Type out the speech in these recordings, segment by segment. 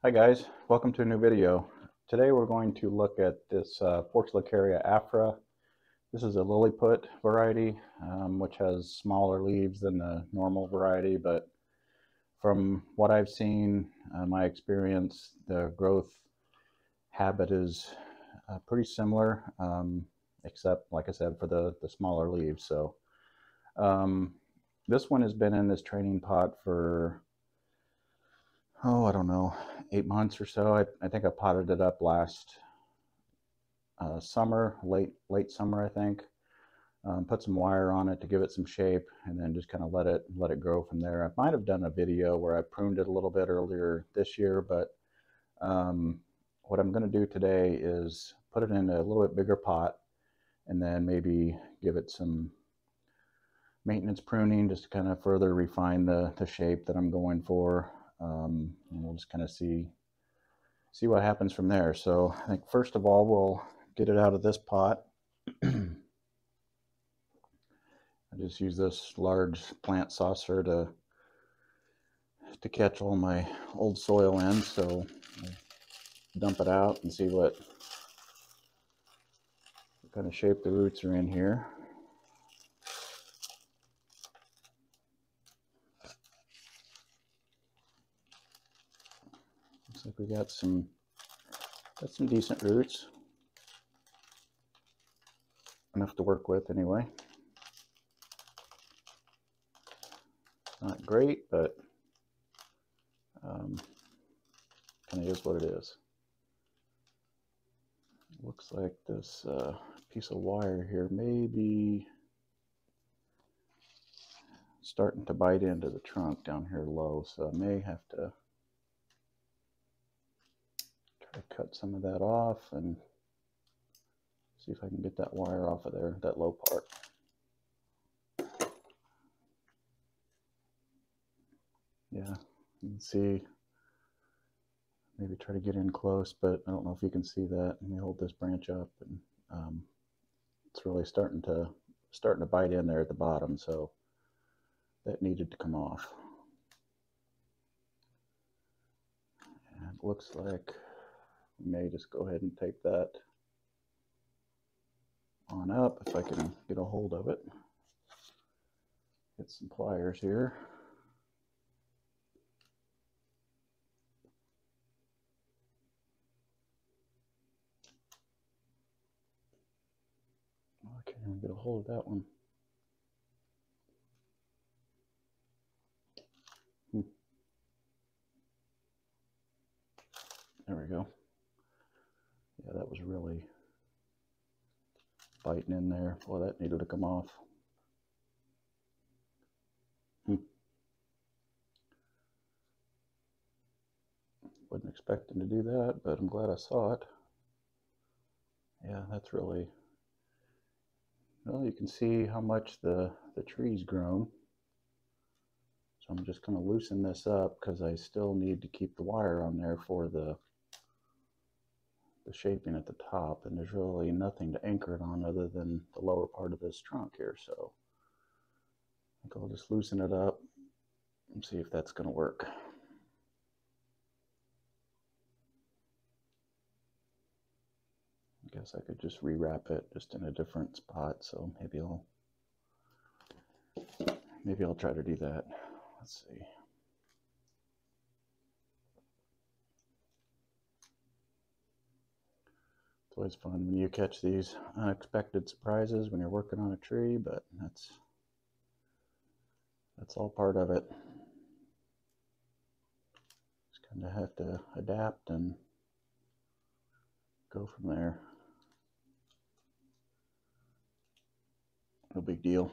Hi guys, welcome to a new video. Today we're going to look at this Portulacaria afra. This is a Lilliput variety, which has smaller leaves than the normal variety, but from what I've seen, my experience, the growth habit is pretty similar, except, like I said, for the smaller leaves. So this one has been in this training pot for I don't know, 8 months or so. I think I potted it up last summer, late summer, I think. Put some wire on it to give it some shape, and then just kind of let it grow from there. I might have done a video where I pruned it a little bit earlier this year, but what I'm going to do today is put it in a little bit bigger pot, and then maybe give it some maintenance pruning just to kind of further refine the shape that I'm going for. And we'll just kind of see what happens from there. So I think first of all, we'll get it out of this pot. I just use this large plant saucer to catch all my old soil in. So dump it out and see what kind of shape the roots are in here. Looks like we got some decent roots, enough to work with anyway. Not great, but kind of is what it is. Looks like this piece of wire here may be starting to bite into the trunk down here low, so I may have to try to cut some of that off and see if I can get that wire off of there, that low part. Yeah, you can see, maybe try to get in close, but I don't know if you can see that. Let me hold this branch up, and it's really starting to bite in there at the bottom, so that needed to come off. And it looks like we may just go ahead and take that on up if I can get a hold of it. Get some pliers here. I can't even get a hold of that one. There we go. Yeah, that was really biting in there. Boy, that needed to come off. Wasn't expecting to do that, but I'm glad I saw it. Yeah, that's really, well, you can see how much the tree's grown. So I'm just going to loosen this up because I still need to keep the wire on there for the shaping at the top, and there's really nothing to anchor it on other than the lower part of this trunk here. So I think I'll just loosen it up and see if that's going to work. I guess I could just rewrap it just in a different spot, so maybe I'll try to do that. Let's see. It's always fun when you catch these unexpected surprises when you're working on a tree, but that's all part of it. Just kind of have to adapt and go from there. No big deal.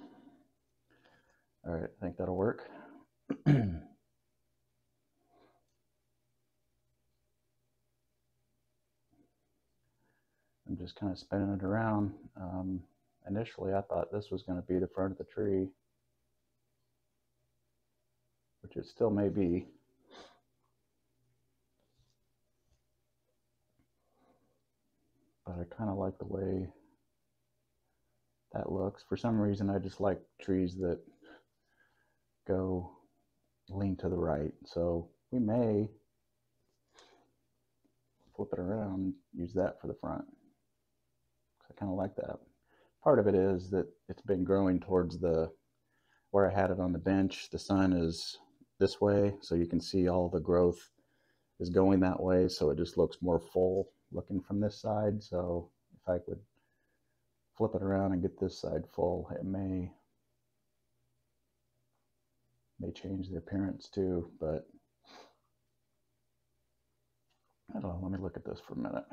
All right, I think that'll work. I'm just kind of spinning it around. Initially, I thought this was going to be the front of the tree, which it still may be. But I kind of like the way that looks. For some reason, I just like trees that lean to the right. So we may flip it around, use that for the front. I kind of like that. Part of it is that it's been growing towards the where I had it on the bench. The sun is this way, so you can see all the growth is going that way, so it just looks more full looking from this side. So if I could flip it around and get this side full, it may change the appearance too, but I don't know. Let me look at this for a minute,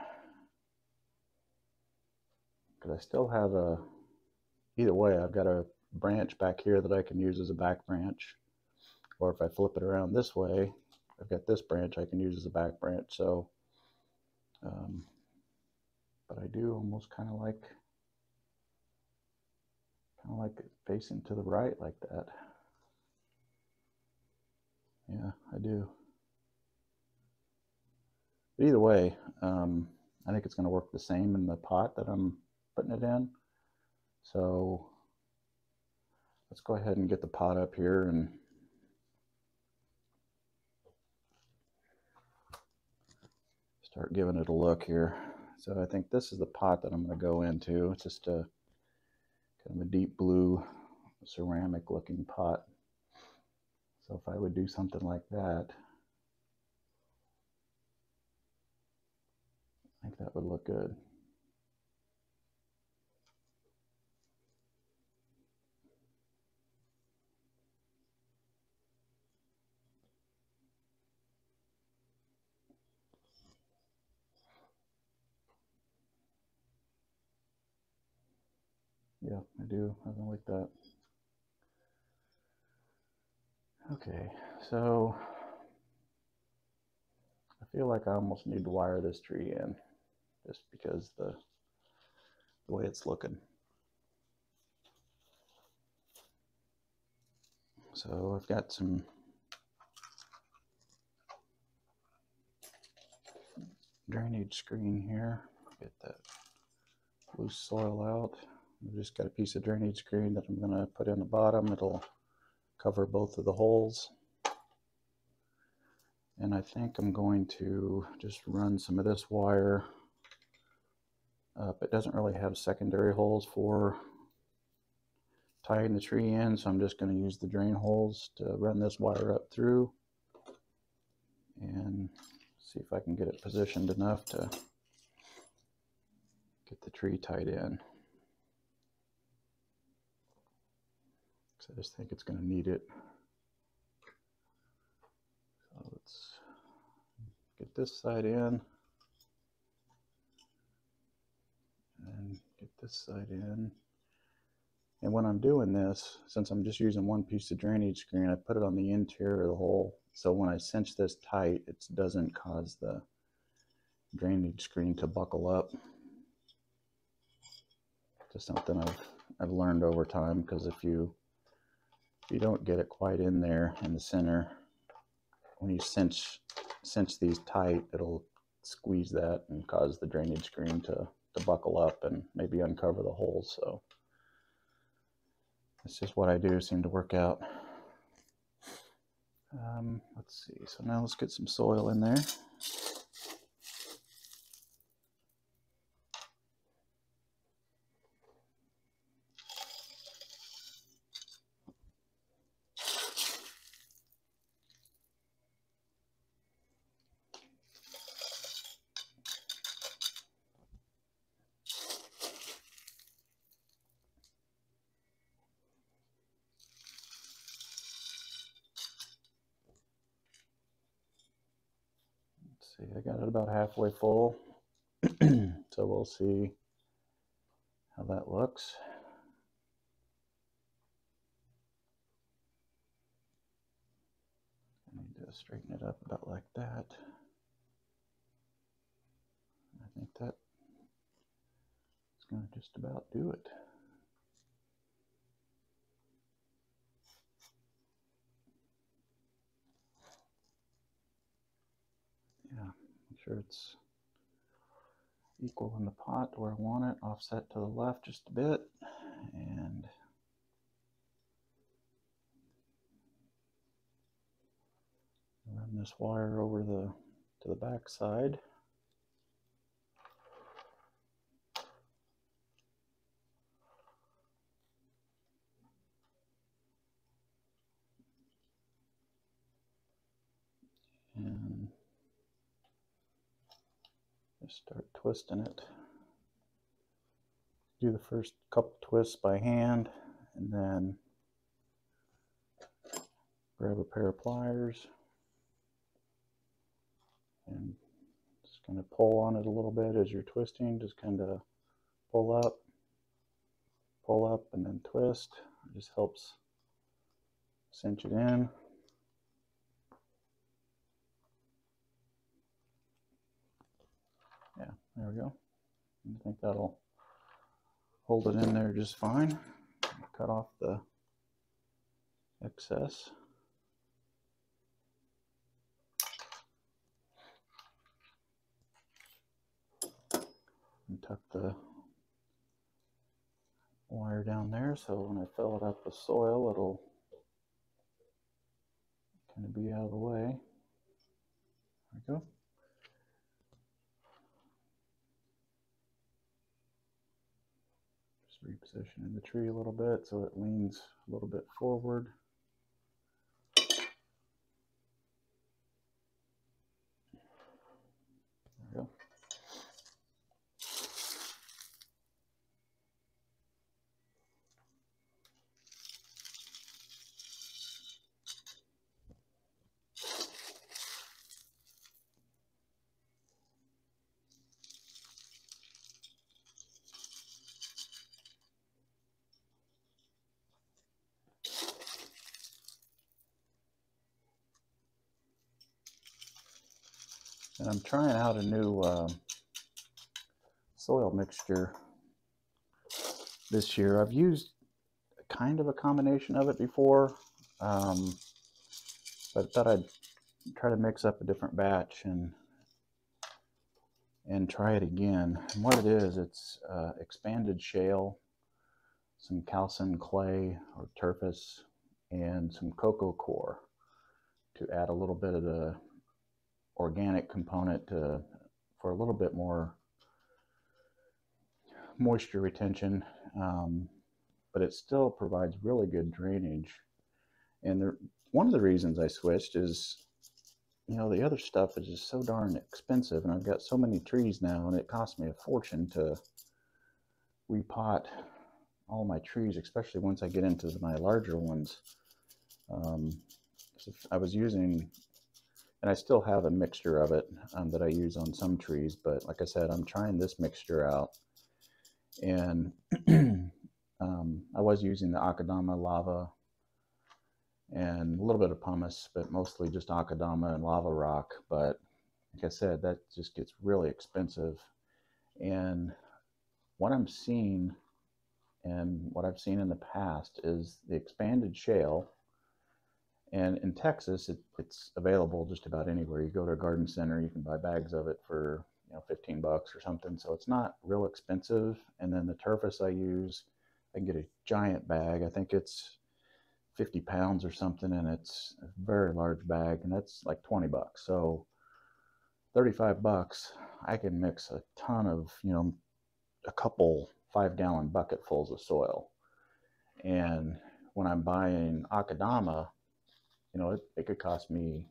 because I still have either way, I've got a branch back here that I can use as a back branch, or if I flip it around this way, I've got this branch I can use as a back branch. So but I do almost kind of like it facing to the right like that. Yeah, I do. But either way, I think it's going to work the same in the pot that I'm putting it in. So let's go ahead and get the pot up here and start giving it a look here. So I think this is the pot that I'm going to go into. It's just a kind of a deep blue ceramic looking pot. So if I would do something like that, I think that would look good. Yeah, I do. I like that. Okay, so I feel like I almost need to wire this tree in, just because the way it's looking. So I've got some drainage screen here. Get that loose soil out. I've just got a piece of drainage screen that I'm going to put in the bottom. It'll cover both of the holes. And I think I'm going to just run some of this wire up. It doesn't really have secondary holes for tying the tree in, so I'm just going to use the drain holes to run this wire up through and see if I can get it positioned enough to get the tree tied in. So I just think it's going to need it. So let's get this side in and get this side in. And when I'm doing this, since I'm just using one piece of drainage screen, I put it on the interior of the hole. So when I cinch this tight, it doesn't cause the drainage screen to buckle up. Just something I've learned over time, because if you don't get it quite in there in the center, when you cinch these tight, it'll squeeze that and cause the drainage screen to buckle up and maybe uncover the holes. So it's just what I do, seem to work out. Let's see, so now let's get some soil in there. See, I got it about halfway full. So we'll see how that looks. I need to straighten it up about like that. I think that is going to just about do it. Yeah, make sure it's equal in the pot where I want it, offset to the left just a bit, and run this wire over to the back side. Just start twisting it. Do the first couple twists by hand, and then grab a pair of pliers and just kind of pull on it a little bit as you're twisting. Just kind of pull up, and then twist. It just helps cinch it in. Yeah, there we go. I think that'll hold it in there just fine. Cut off the excess. And tuck the wire down there so when I fill it up with soil, it'll kind of be out of the way. There we go. Just repositioning the tree a little bit so it leans a little bit forward. There we go. And I'm trying out a new soil mixture this year. I've used kind of a combination of it before, but I thought I'd try to mix up a different batch and try it again. And what it is, it's expanded shale, some calcined clay or turfus, and some coco coir to add a little bit of the organic component for a little bit more moisture retention, but it still provides really good drainage. And one of the reasons I switched is, you know, the other stuff is just so darn expensive, and I've got so many trees now, and it costs me a fortune to repot all my trees, especially once I get into my larger ones. So I was using, and I still have a mixture of it that I use on some trees, but like I said, I'm trying this mixture out. And I was using the Akadama lava and a little bit of pumice, but mostly just Akadama and lava rock. But like I said, that just gets really expensive. And what I'm seeing, and what I've seen in the past, is the expanded shale. And in Texas, it's available just about anywhere. You go to a garden center, you can buy bags of it for, you know, 15 bucks or something. So it's not real expensive. And then the turfus I use, I can get a giant bag. I think it's 50 pounds or something, and it's a very large bag, and that's like 20 bucks. So 35 bucks, I can mix a ton of, you know, a couple 5-gallon bucketfuls of soil. And when I'm buying Akadama, you know, it could cost me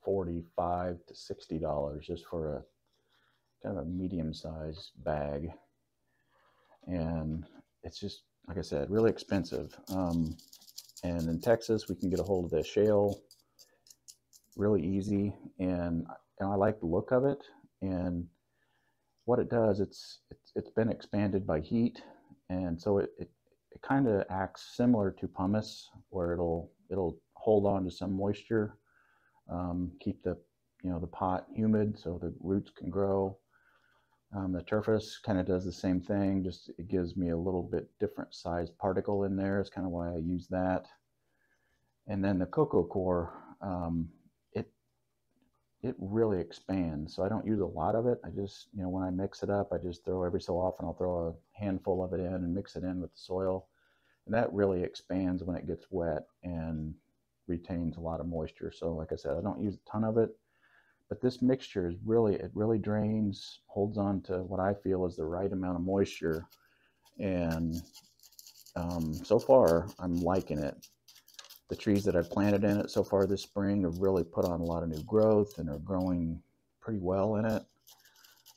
$45 to $60 just for a kind of a medium-sized bag. And it's just, like I said, really expensive. And in Texas, we can get a hold of the shale really easy, and I like the look of it. And what it does, it's been expanded by heat, and so it kind of acts similar to pumice, where it'll hold on to some moisture, keep the, you know, the pot humid so the roots can grow. The turfus kind of does the same thing, just it gives me a little bit different sized particle in there. It's kind of why I use that. And then the coco coir, it really expands. So I don't use a lot of it. I just, you know, when I mix it up, I just throw every so often, I'll throw a handful of it in and mix it in with the soil. And that really expands when it gets wet and retains a lot of moisture. So like I said, I don't use a ton of it, but this mixture is really, it really drains, holds on to what I feel is the right amount of moisture. And so far, I'm liking it. The trees that I've planted in it so far this spring have really put on a lot of new growth and are growing pretty well in it.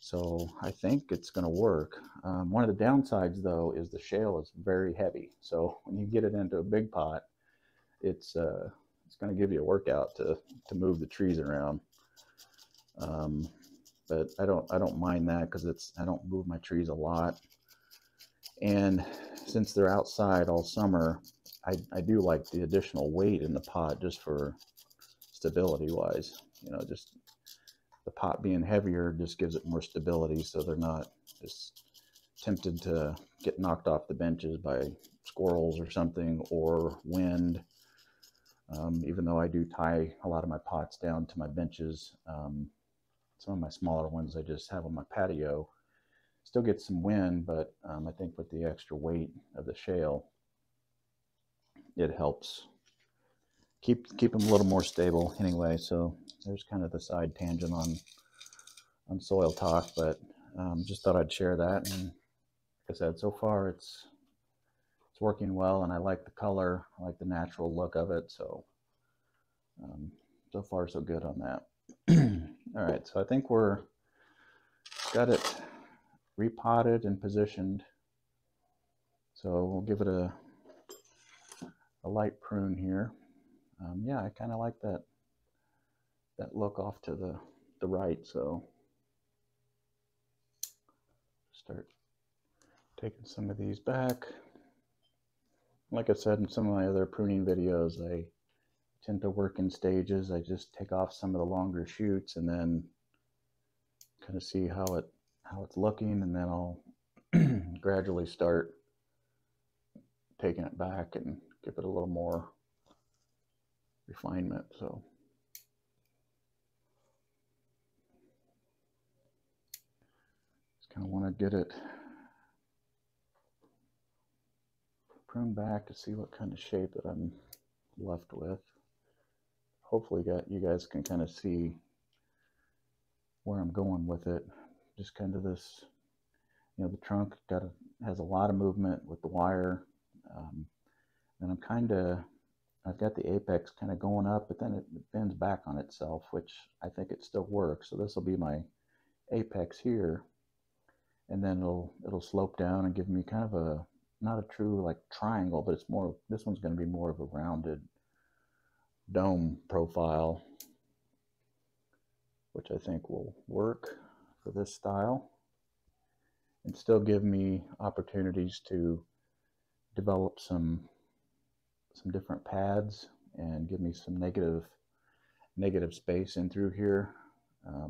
So I think it's going to work. One of the downsides, though, is the shale is very heavy. So when you get it into a big pot, it's going to give you a workout to move the trees around. But I don't mind that because I don't move my trees a lot. And since they're outside all summer, I do like the additional weight in the pot just for stability wise. You know, just the pot being heavier just gives it more stability, so they're not just tempted to get knocked off the benches by squirrels or something, or wind. Even though I do tie a lot of my pots down to my benches, some of my smaller ones I just have on my patio. Still get some wind, but I think with the extra weight of the shale, it helps keep them a little more stable anyway. So there's kind of the side tangent on soil talk, but just thought I'd share that. And like I said, so far it's working well, and I like the color, I like the natural look of it. So so far so good on that. All right, so I think we're got it repotted and positioned. So we'll give it a light prune here. Yeah, I kind of like that look off to the right. So start taking some of these back. Like I said in some of my other pruning videos, I tend to work in stages. I just take off some of the longer shoots and then kind of see how it's looking, and then I'll gradually start taking it back and give it a little more refinement. So just kind of want to get it pruned back to see what kind of shape that I'm left with. Hopefully you guys can kind of see where I'm going with it. Just kind of this, you know, the trunk has a lot of movement with the wire, and I've got the apex kind of going up, but then it bends back on itself, which I think it still works. So this will be my apex here, and then it'll slope down and give me kind of a, not a true like triangle, but it's more, this one's going to be more of a rounded dome profile, which I think will work for this style and still give me opportunities to develop some different pads and give me some negative space in through here. I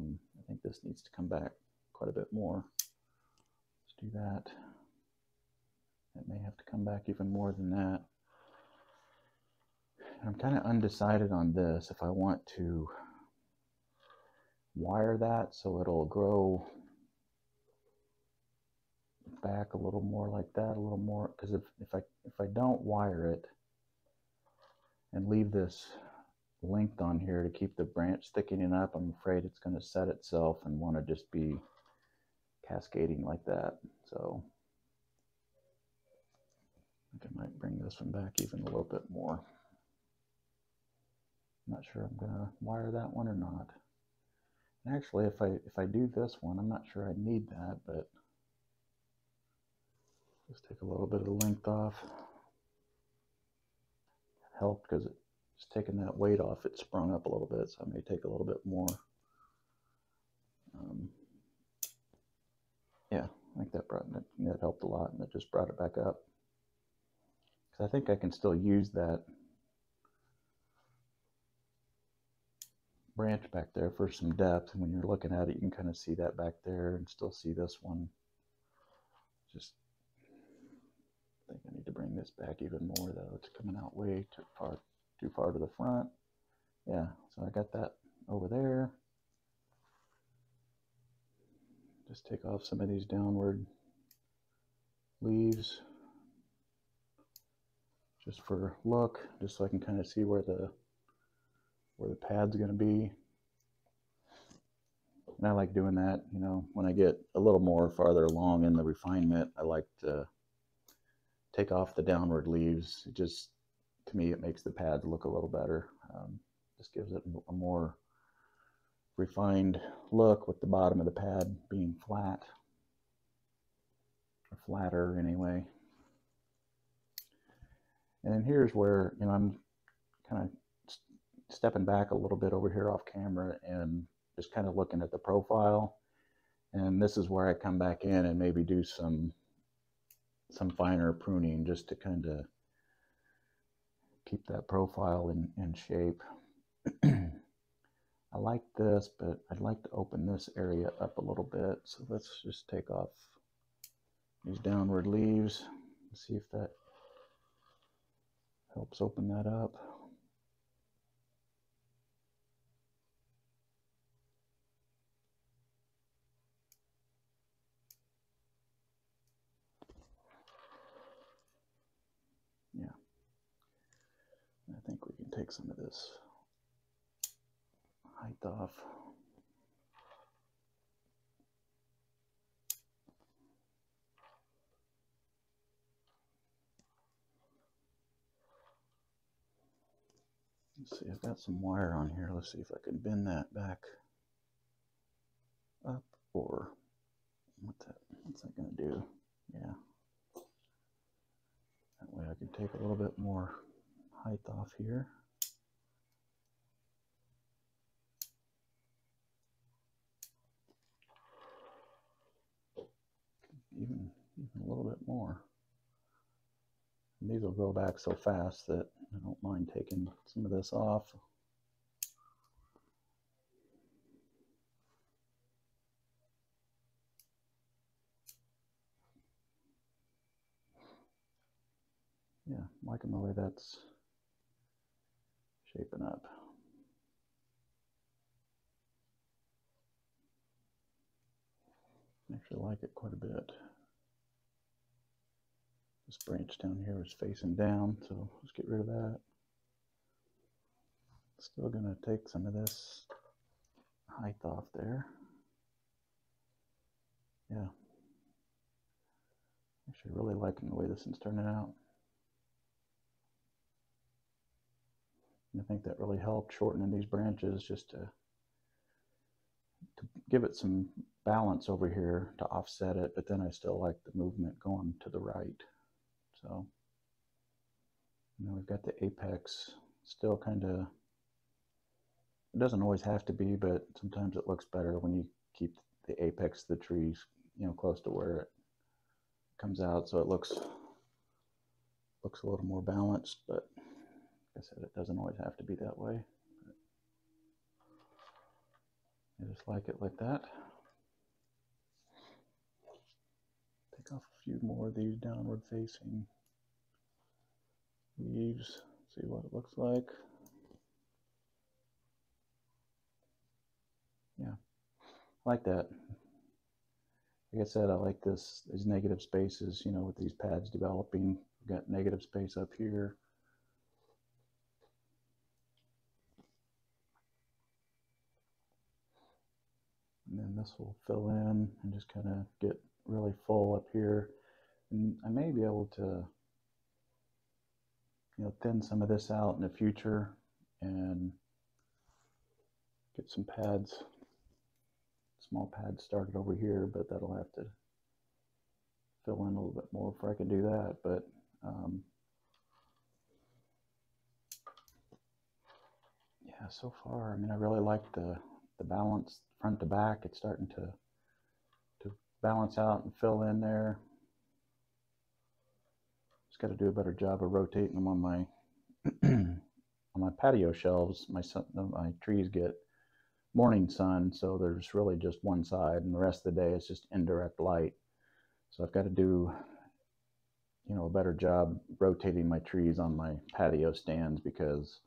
think this needs to come back quite a bit more. Let's do that. It may have to come back even more than that. I'm kind of undecided on this, if I want to wire that so it'll grow back a little more like that, a little more, because if I don't wire it and leave this length on here to keep the branch thickening up, I'm afraid it's going to set itself and want to just be cascading like that. So I think I might bring this one back even a little bit more. I'm not sure I'm going to wire that one or not. And actually, if I do this one, I'm not sure I need that, but just take a little bit of the length off. It helped because it's taking that weight off. It sprung up a little bit, so I may take a little bit more. Yeah, I think that helped a lot, and it just brought it back up. Because I think I can still use that branch back there for some depth, and when you're looking at it, you can kind of see that back there and still see this one. Just I think I need to bring this back even more, though. It's coming out way too far to the front. Yeah, so I got that over there. Just take off some of these downward leaves just for look, just so I can kind of see where the pad's going to be. And I like doing that, you know, when I get a little more farther along in the refinement, I like to take off the downward leaves. It just, to me, it makes the pads look a little better. Just gives it a more refined look with the bottom of the pad being flat, or flatter anyway. And then here's where, you know, I'm kind of stepping back a little bit over here off camera and just kind of looking at the profile. And this is where I come back in and maybe do some finer pruning just to kind of keep that profile in shape. I like this, but I'd like to open this area up a little bit. So let's just take off these downward leaves and see if that helps open that up. Yeah, I think we can take some of this height off. Let's see, I've got some wire on here. Let's see if I can bend that back up, or what's that going to do? Yeah. That way I can take a little bit more height off here. Even a little bit more. And these will grow back so fast that I don't mind taking some of this off. Yeah, I'm liking the way that's shaping up. I actually like it quite a bit. This branch down here is facing down, so let's get rid of that. Still going to take some of this height off there. Yeah. Actually really liking the way this is turning out. And I think that really helped shortening these branches just to give it some balance over here to offset it, but then I still like the movement going to the right. So, you know, we've got the apex still kind of, it doesn't always have to be, but sometimes it looks better when you keep the apex of the trees, you know, close to where it comes out, so it looks a little more balanced. But like I said, it doesn't always have to be that way. I just like it like that. Take off a few more of these downward facing leaves, see what it looks like. Yeah, I like that. Like I said, I like these negative spaces, you know, with these pads developing. We've got negative space up here. And then this will fill in and just kind of get really full up here. And I may be able to, you know, thin some of this out in the future and get some pads, small pads started over here, but that'll have to fill in a little bit more before I can do that. But yeah, so far, I mean, I really like the balance front to back. It's starting to balance out and fill in there. Just got to do a better job of rotating them on my on my patio shelves. My trees get morning sun, so there's really just one side, and the rest of the day it's just indirect light. So I've got to do, you know, a better job rotating my trees on my patio stands, because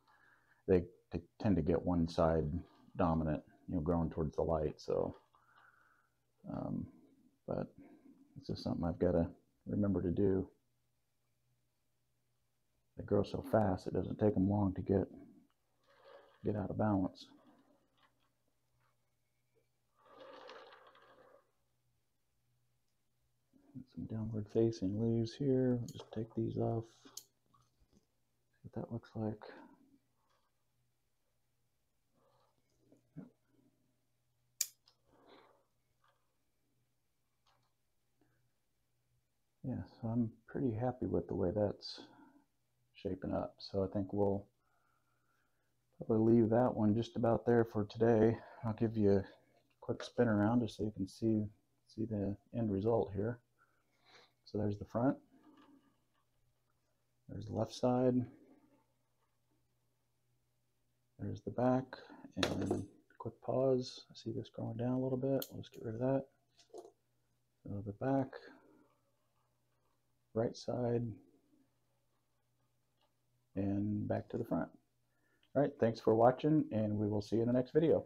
they tend to get one side dominant, you know, growing towards the light. So, but it's just something I've got to remember to do. They grow so fast, it doesn't take them long to get out of balance. Some downward facing leaves here. I'll just take these off. See what that looks like. Yeah, so I'm pretty happy with the way that's shaping up. So I think we'll probably leave that one just about there for today. I'll give you a quick spin around just so you can see the end result here. So there's the front, there's the left side, there's the back, and quick pause. I see this going down a little bit. Let's get rid of that. So the back, right side, and back to the front. All right, thanks for watching, and we will see you in the next video.